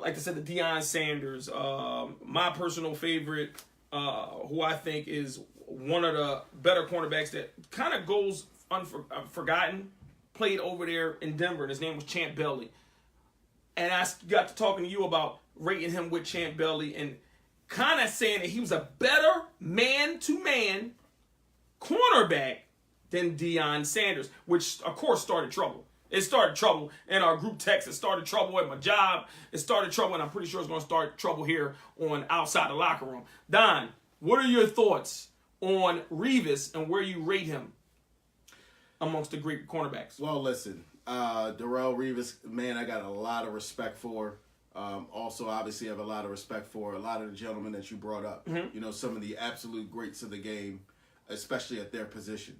I said, the Deion Sanders, my personal favorite, who I think is one of the better cornerbacks that kind of goes forgotten, played over there in Denver, and his name was Champ Bailey. And I got to talking to you about rating him with Champ Bailey and kind of saying that he was a better man-to-man cornerback than Deion Sanders, which, of course, started trouble. It started trouble in our group text. It started trouble at my job. It started trouble, and I'm pretty sure it's going to start trouble here on outside the locker room. Don, what are your thoughts on Revis and where you rate him amongst the great cornerbacks? Well, listen, Darrelle Revis, man, I got a lot of respect for. Also, obviously, I have a lot of respect for a lot of the gentlemen that you brought up. Mm-hmm. Some of the absolute greats of the game, especially at their position.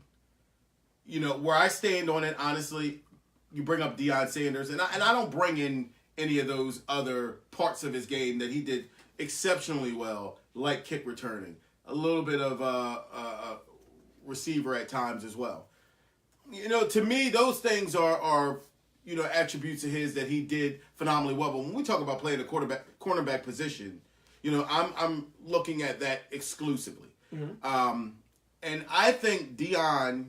Where I stand on it, honestly, you bring up Deion Sanders, and I don't bring in any of those other parts of his game that he did exceptionally well, like kick returning, a little bit of receiver at times as well. You know, to me, those things are you know, attributes of his that he did phenomenally well. But when we talk about playing the cornerback position, you know, I'm looking at that exclusively. And I think Deion,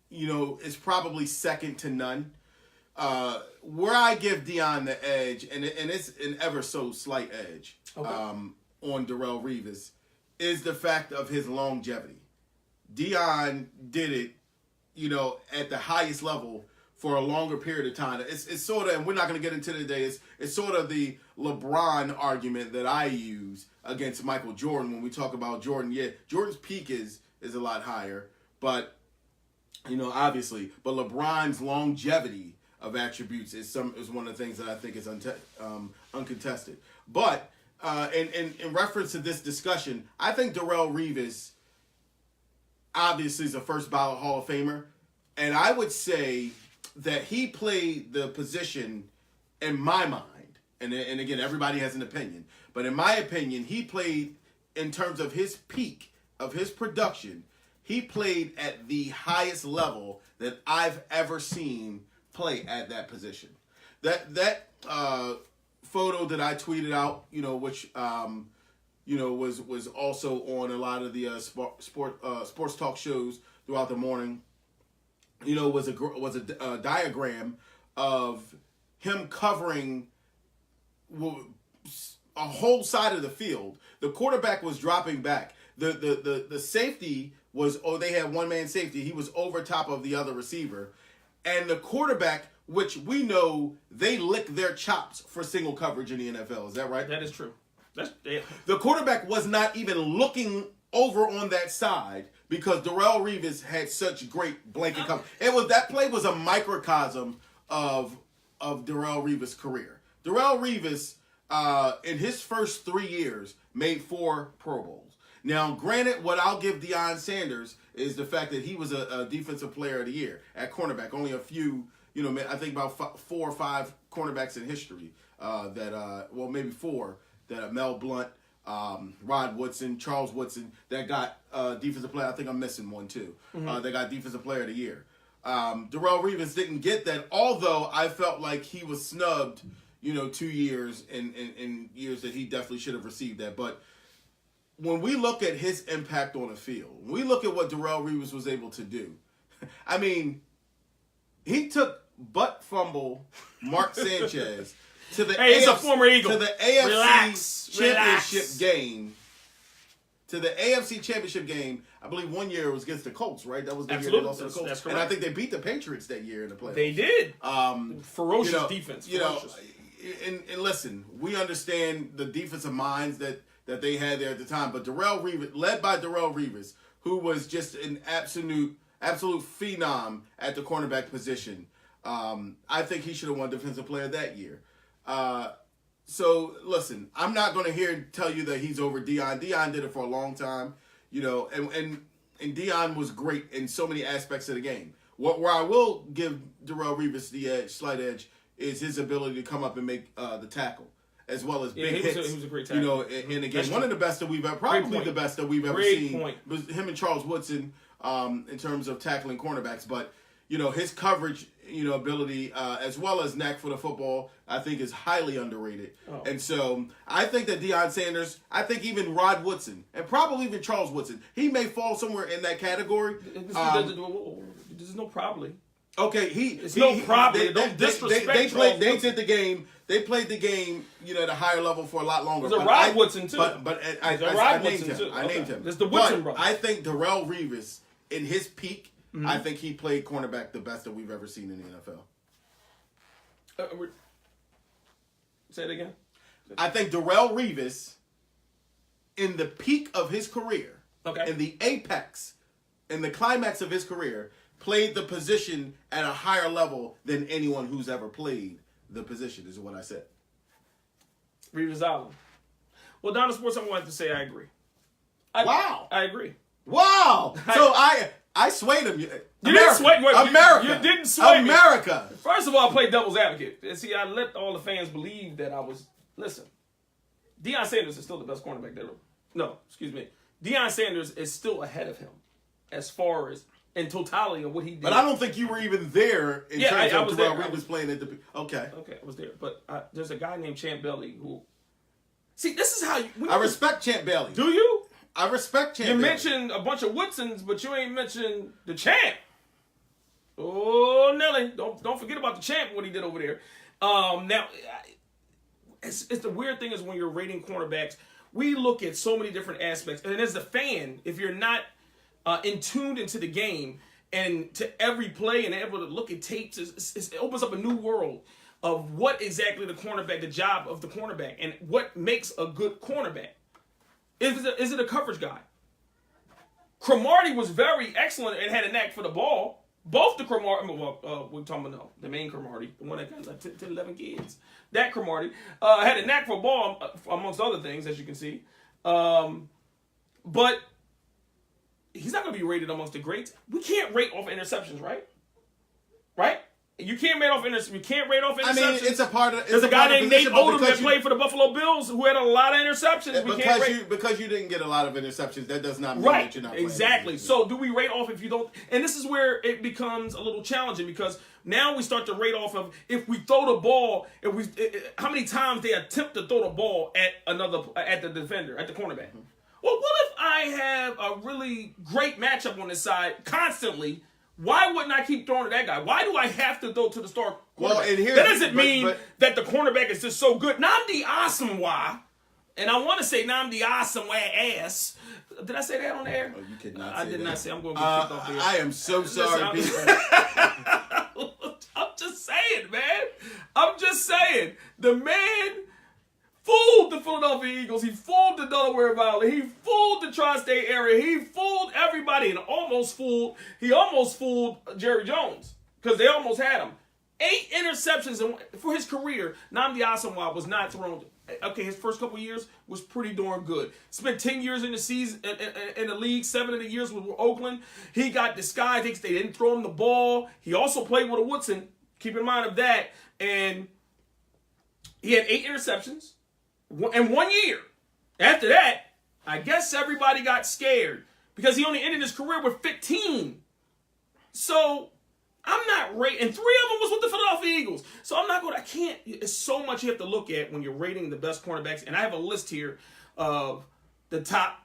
you know, is probably second to none. Where I give Deion the edge, and it's an ever so slight edge on Darrelle Revis, is the fact of his longevity. Deion did it, you know, at the highest level for a longer period of time. It's sort of, and we're not going to get into it today, it's sort of the LeBron argument that I use against Michael Jordan when we talk about Jordan. Yeah, Jordan's peak is a lot higher, but, you know, obviously, but LeBron's longevity of attributes is one of the things that I think is uncontested. But in reference to this discussion, I think Darrelle Revis obviously is a first ballot Hall of Famer, and I would say that he played the position, in my mind, and again, everybody has an opinion, but in my opinion, he played, in terms of his peak of his production, he played at the highest level that I've ever seen play at that position. That photo that I tweeted out, you know, which you know, was also on a lot of the sports talk shows throughout the morning, you know, was a diagram of him covering a whole side of the field. The quarterback was dropping back. The safety was, they had one man safety. He was over top of the other receiver. And the quarterback, which we know they lick their chops for single coverage in the NFL. Is that right? That is true. The quarterback was not even looking over on that side because Darrelle Revis had such great blanket coverage. That play was a microcosm of Darrelle Revis' career. Darrelle Revis, in his first 3 years, made 4 Pro Bowls. Now, granted, what I'll give Deion Sanders is the fact that he was a defensive player of the year at cornerback. Only a few, you know, I think about 4 or 5 cornerbacks in history maybe 4, that Mel Blount, Rod Woodson, Charles Woodson, that got defensive player. I think I'm missing one too. They got defensive player of the year. Darrelle Revis didn't get that, although I felt like he was snubbed, you know, 2 years in years that he definitely should have received that. But when we look at his impact on the field, when we look at what Darrelle Revis was able to do, I mean, he took butt fumble Mark Sanchez to the he's a former Eagle. to the AFC Championship game. To the AFC Championship game, I believe one year it was against the Colts, right? That was the year they lost to the Colts. That's and I think they beat the Patriots that year in the playoffs. They did. Ferocious defense. Ferocious. And listen, we understand the defensive minds that they had there at the time, but Darrelle Revis, led by Darrelle Revis, who was just an absolute phenom at the cornerback position, I think he should have won Defensive Player that year. So listen, I'm not going to tell you that he's over Deion. Deion did it for a long time, you know, and Deion was great in so many aspects of the game. Where I will give Darrelle Revis the slight edge is his ability to come up and make the tackle, as well as big hits. He was a great tackle. You know, and again, one of the best that we've ever, probably the best that we've ever seen was him and Charles Woodson in terms of tackling cornerbacks. But you know, his coverage, you know, ability, as well as knack for the football, I think is highly underrated. And so I think that Deion Sanders, I think even Rod Woodson, and probably even Charles Woodson, he may fall somewhere in that category. There's no probably. Okay, no problem. Don't disrespect Charles They did the game. They played the game, you know, at a higher level for a lot longer. There's a Rod Woodson too. But I named him. I named him. There's the Woodson brother. I think Darrelle Revis, in his peak, I think he played cornerback the best that we've ever seen in the NFL. Say it again. I think Darrelle Revis, in the peak of his career, in the apex, in the climax of his career, played the position at a higher level than anyone who's ever played the position, is what I said. Revis Island. Well, Donna Sports, I wanted to say I agree. Wow. I agree. Wow. So I swayed him. You didn't sway America. You didn't sway America. Me. First of all, I played devil's advocate. And see, I let all the fans believe that I was... Listen, Deion Sanders is still the best cornerback there. No, excuse me. Deion Sanders is still ahead of him. as far as in totality of what he did. But I don't think you were even there in terms I of was Darrell there. Revis playing at the. Okay. Okay, I was there. But there's a guy named Champ Bailey who. See, this is how you. I respect Champ Bailey. Do you? I respect Champ You Bailey. mentioned a bunch of Woodsons, but you ain't mentioned the Champ. Oh, Nelly, don't forget about the Champ, what he did over there. Now, it's the weird thing is when you're rating cornerbacks, we look at so many different aspects. And as a fan, if you're not in tuned into the game and to every play and able to look at tapes, it opens up a new world of what exactly the cornerback, the job of the cornerback, and what makes a good cornerback. Is it a coverage guy? Cromartie was very excellent and had a knack for the ball. Both the Cromartie, we're talking about the main Cromartie, the one that got like 10, 11 kids. That Cromartie had a knack for a ball, amongst other things, as you can see. But he's not going to be rated amongst the greats. We can't rate off interceptions, right? Right? You can't rate off interceptions. You can't rate off interceptions. I mean, it's a part of. There's a guy named Nate Odom that played for the Buffalo Bills who had a lot of interceptions. Because you didn't get a lot of interceptions, that does not mean right. that you're not Exactly. playing. So do we rate off if you don't? And this is where it becomes a little challenging because now we start to rate off of if we throw the ball, how many times they attempt to throw the ball at the defender, at the cornerback. Mm-hmm. Well, what if I have a really great matchup on this side constantly? Why wouldn't I keep throwing to that guy? Why do I have to throw to the star cornerback? Well, and that doesn't mean that the cornerback is just so good. Nnamdi Asomugha, and I want to say Nnamdi Asomugha ass. Did I say that on the air? Oh, you could not I say did that. not say I'm going to get kicked off the air. I am so sorry, people. I'm just saying, man. I'm just saying. The man fooled the Philadelphia Eagles. He fooled the Delaware Valley. He fooled the tri-state area. He fooled everybody and he almost fooled Jerry Jones because they almost had him. 8 interceptions for his career. Nnamdi Asomugha was not thrown. Okay, his first couple years was pretty darn good. Spent 10 years in the season in the league. 7 of the years with Oakland. He got disguised. They didn't throw him the ball. He also played with a Woodson. Keep in mind of that. And he had 8 interceptions. In 1 year. After that, I guess everybody got scared because he only ended his career with 15. So I'm not rating, and 3 of them was with the Philadelphia Eagles. So I'm not going to, it's so much you have to look at when you're rating the best cornerbacks. And I have a list here of the top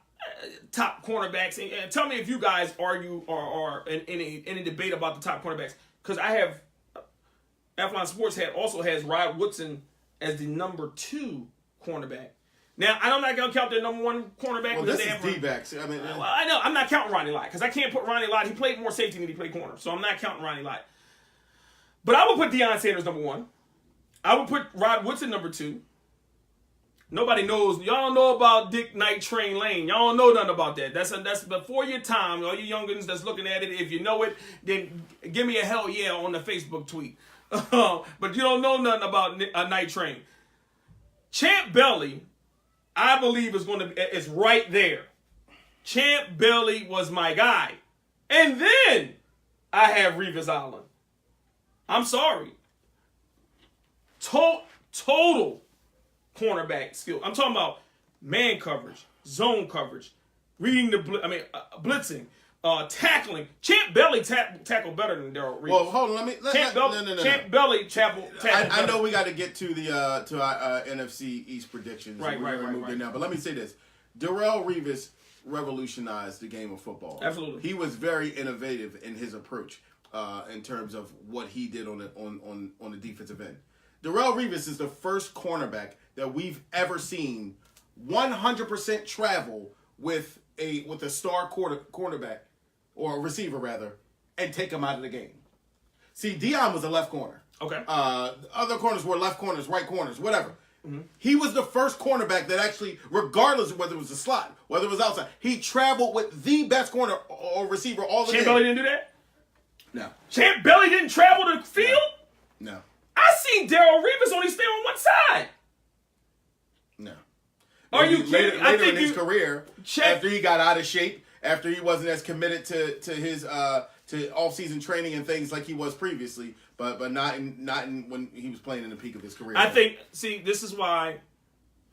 cornerbacks. And tell me if you guys argue or in any debate about the top cornerbacks. Because I have, Athlon Sports also has Rod Woodson as the number 2 cornerback. Now, I'm not going to count their number 1 cornerback. Well, this is D-backs. I mean, well, I know. I'm not counting Ronnie Lott because I can't put Ronnie Lott. He played more safety than he played corner. So I'm not counting Ronnie Lott. But I would put Deion Sanders number 1. I would put Rod Woodson number 2. Nobody knows. Y'all don't know about Dick Night Train Lane. Y'all don't know nothing about that. That's before your time. All you youngins that's looking at it, if you know it, then give me a hell yeah on the Facebook tweet. But you don't know nothing about Night Train. Champ Bailey, I believe, is right there. Champ Bailey was my guy. And then I have Revis Island. I'm sorry. Total cornerback skill. I'm talking about man coverage, zone coverage, reading blitzing, tackling. Champ Bailey tackled better than Darrell Revis. Well, hold on. Champ Bailey tackled. I know we got to get to our NFC East predictions. Right. Now, but let me say this: Darrell Revis revolutionized the game of football. Absolutely, he was very innovative in his approach in terms of what he did on the defensive end. Darrell Revis is the first cornerback that we've ever seen 100% travel with a star cornerback or a receiver rather, and take him out of the game. See, Deion was a left corner. Okay. Other corners were left corners, right corners, whatever. Mm-hmm. He was the first cornerback that actually, regardless of whether it was a slot, whether it was outside, he traveled with the best corner or receiver all the time. Champ Bailey didn't do that? No. Champ Bailey didn't travel the field? No. I seen Darrell Revis only stay on one side. No. Are you kidding? Later in his career, after he got out of shape, after he wasn't as committed to his to off-season training and things like he was previously, but not in when he was playing in the peak of his career. I think, see, this is why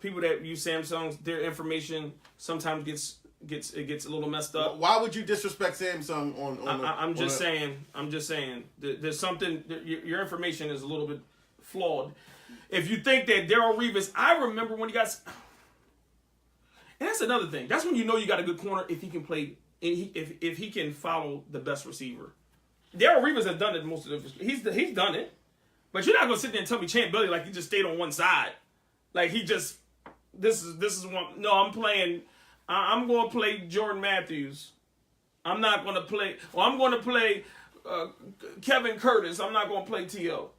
people that use Samsungs, their information sometimes gets a little messed up. Why would you disrespect Samsung I'm just saying. There's something. Your information is a little bit flawed. If you think that Darrelle Revis, I remember when he got. And that's another thing. That's when you know you got a good corner if he can play. If he can follow the best receiver. Darrelle Revis has done it most of the. He's done it, but you're not gonna sit there and tell me Champ Bailey like he just stayed on one side, like he just. This is one. No, I'm playing. I'm going to play Jordan Matthews. I'm not going to play. Well, I'm going to play Kevin Curtis. I'm not going to play T.O.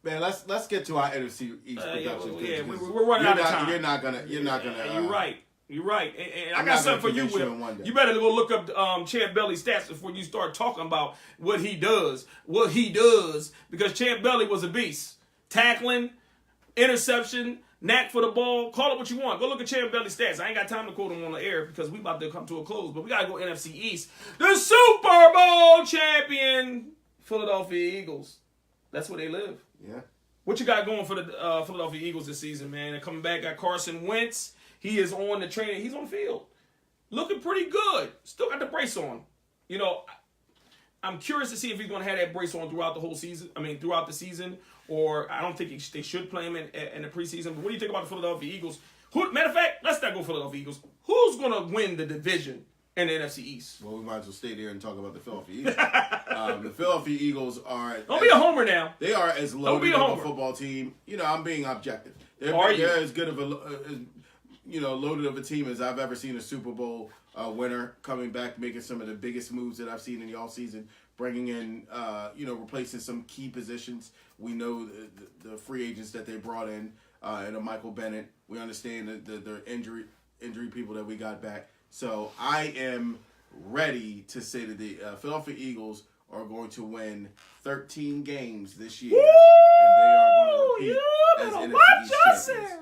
Man, let's get to our NFC East production. We're running out of time. You're not gonna. You're right. You're right. And I got something for you, Will. You better go look up Champ Bailey stats before you start talking about what he does. Because Champ Bailey was a beast. Tackling, interception, knack for the ball. Call it what you want. Go look at Champ Bailey stats. I ain't got time to quote him on the air because we about to come to a close. But we got to go NFC East. The Super Bowl champion Philadelphia Eagles. That's where they live. Yeah. What you got going for the Philadelphia Eagles this season, man? They're coming back. Got Carson Wentz. He is on the training. He's on the field. Looking pretty good. Still got the brace on. You know, I'm curious to see if he's going to have that brace on throughout the whole season. Throughout the season. Or I don't think they should play him in the preseason. But what do you think about the Philadelphia Eagles? Matter of fact, let's not go Philadelphia Eagles. Who's going to win the division in the NFC East? Well, we might as well stay there and talk about the Philadelphia Eagles. The Philadelphia Eagles are... Don't be a homer now. They are as loaded of a football team. You know, I'm being objective. They're as good of loaded of a team as I've ever seen a Super Bowl winner coming back, making some of the biggest moves that I've seen in the offseason, bringing in, replacing some key positions. We know the free agents that they brought in, and Michael Bennett. We understand the injury people that we got back. So I am ready to say that the Philadelphia Eagles are going to win 13 games this year, and they are going to repeat as NFC East champions.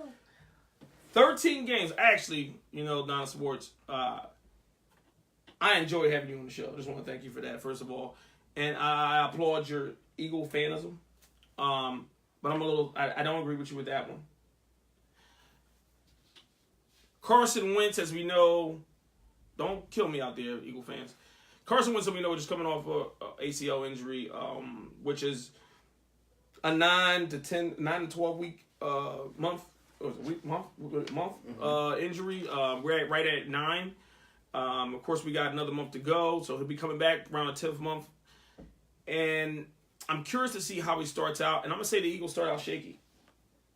13 games. Actually, Donna Sports, I enjoy having you on the show. I just want to thank you for that, first of all. And I applaud your Eagle fanism. But I don't agree with you with that one. Carson Wentz, as we know, don't kill me out there, Eagle fans. Carson Wentz, as we know, just coming off a ACL injury, which is a 9 to 12 week month. Injury. We're right at 9. Of course, we got another month to go, so he'll be coming back around the 10th month. And I'm curious to see how he starts out. And I'm going to say the Eagles start out shaky.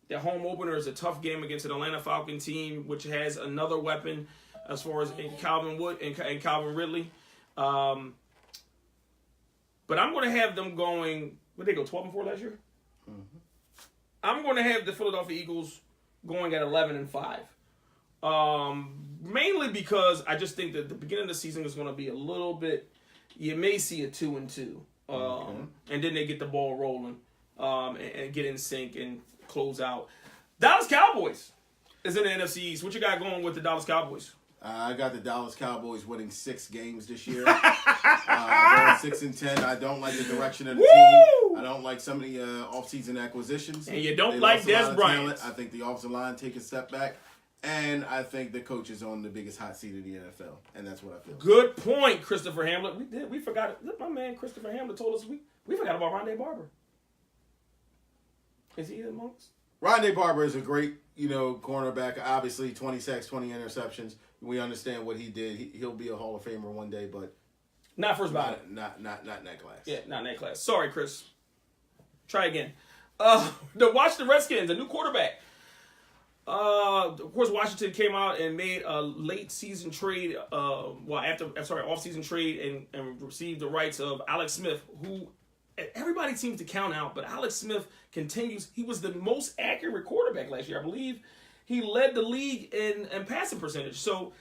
Their home opener is a tough game against an Atlanta Falcon team, which has another weapon as far as Calvin Wood and Calvin Ridley. But I'm going to have them going, what did they go, 12-4 last year? Mm-hmm. I'm going to have the Philadelphia Eagles going at 11-5. Mainly because I just think that the beginning of the season is going to be a little bit, you may see a 2-2. And then they get the ball rolling and get in sync and close out. Dallas Cowboys is in the NFC East. What you got going with the Dallas Cowboys? I got the Dallas Cowboys winning 6 games this year. Going 6-10. I don't like the direction of the team. I don't like some of the offseason acquisitions. And you don't like Dez Bryant. I think the offensive line take a step back. And I think the coach is on the biggest hot seat in the NFL. And that's what I feel. Good point, Christopher Hamlet. We forgot it. My man Christopher Hamlet told us we forgot about Rondé Barber. Is he amongst? Rondé Barber is a great, cornerback. Obviously, 20 sacks, 20 interceptions. We understand what he did. He'll be a Hall of Famer one day, but not first ballot. Not in that class. Yeah, not in that class. Sorry, Chris. Try again. The Washington Redskins, a new quarterback. Of course, Washington came out and made a late season trade. Off season trade and received the rights of Alex Smith, who everybody seems to count out, but Alex Smith continues. He was the most accurate quarterback last year. I believe he led the league in passing percentage. So,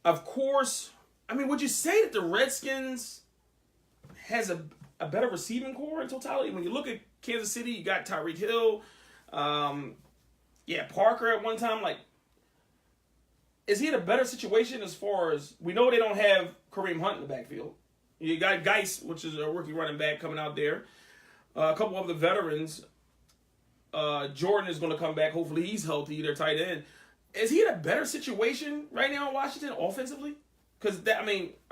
of course, would you say that the Redskins has a better receiving core in totality? When you look at Kansas City, you got Tyreek Hill, Parker at one time. Is he in a better situation as far as, we know they don't have Kareem Hunt in the backfield. You got Geis, which is a rookie running back coming out there. A couple of the veterans. Jordan is going to come back. Hopefully he's healthy, their tight end. is he in a better situation right now in Washington offensively? Because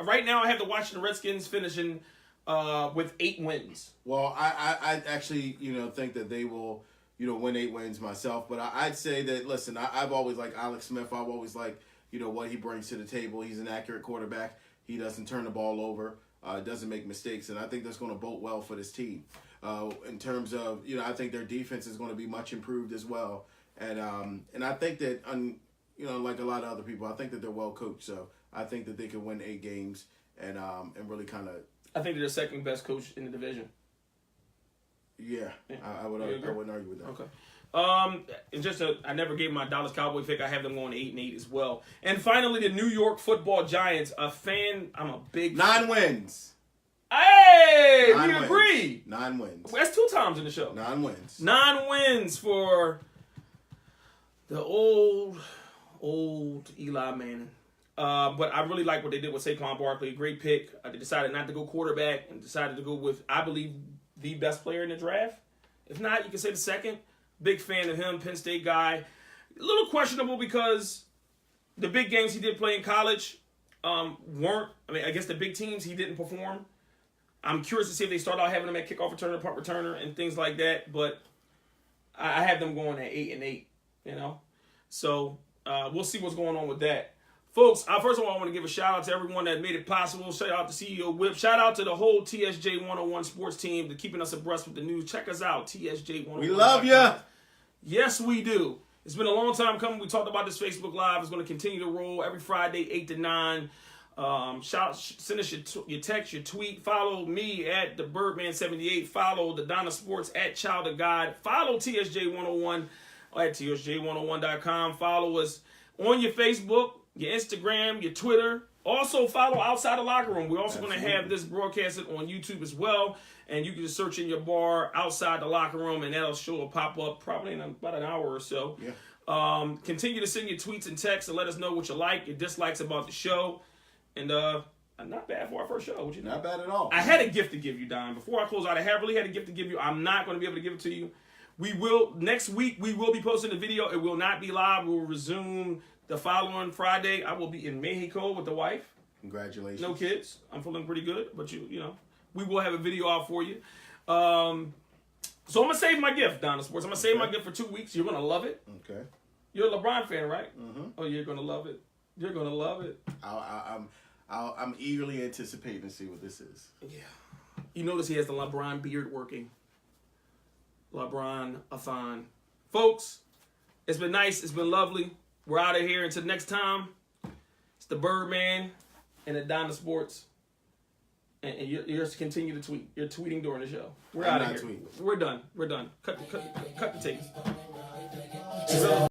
right now I have the Washington Redskins finishing with 8 wins. Well, I actually, think that they will, win 8 wins myself. But I'd say that, listen, I've always liked Alex Smith. I've always liked, what he brings to the table. He's an accurate quarterback. He doesn't turn the ball over, doesn't make mistakes. And I think that's going to bode well for this team. In terms of, I think their defense is going to be much improved as well. And I think that, like a lot of other people, I think that they're well coached. So I think that they can win 8 games and really kind of. I think they're the second best coach in the division. Yeah. I wouldn't argue with that. Okay. And I never gave my Dallas Cowboy pick. I have them going 8-8 as well. And finally, the New York Football Giants. I'm a big 9 wins. Hey, 9 we wins. agree. 9 wins. That's 2 times in the show. 9 wins. 9 wins for the old Eli Manning. But I really like what they did with Saquon Barkley. Great pick. They decided not to go quarterback and decided to go with, I believe, the best player in the draft. If not, you can say the second. Big fan of him, Penn State guy. A little questionable because the big games he did play in college weren't. I guess the big teams he didn't perform. I'm curious to see if they start out having him at kickoff returner, punt returner, and things like that. But I have them going at 8-8. So we'll see what's going on with that. Folks, first of all, I want to give a shout out to everyone that made it possible. Shout out to CEO Whip. Shout out to the whole TSJ 101 sports team for keeping us abreast with the news. Check us out, TSJ 101. We love you. Yes, we do. It's been a long time coming. We talked about this Facebook Live. It's going to continue to roll every Friday, 8 to 9. Send us your text, your tweet. Follow me at the Birdman78. Follow the Donna Sports at Child of God. Follow TSJ 101 at TSJ101.com. Follow us on your Facebook, your Instagram, your Twitter. Also follow Outside the Locker Room. We're also going to have this broadcasted on YouTube as well. And you can just search in your bar Outside the Locker Room, and that'll show a pop up probably in about an hour or so. Yeah. Continue to send your tweets and texts and let us know what you like, your dislikes about the show. And not bad for our first show. Would you Not bad at all. I had a gift to give you, Don. Before I close out, I really had a gift to give you. I'm not going to be able to give it to you. Next week, we will be posting the video. It will not be live. We will resume the following Friday. I will be in Mexico with the wife. Congratulations. No kids. I'm feeling pretty good, but we will have a video out for you. So I'm going to save my gift, Donna Sports. I'm going to save my gift for 2 weeks. You're going to love it. Okay. You're a LeBron fan, right? Mm-hmm. Oh, you're going to love it. You're going to love it. I'm eagerly anticipating to see what this is. Yeah. You notice he has the LeBron beard working. LeBron-a-thon. Folks, it's been nice. It's been lovely. We're out of here. Until next time, it's the Birdman and the Donna Sports. And you're just continue to tweet. You're tweeting during the show. We're out of here. Tweeting. We're done. Cut the tape.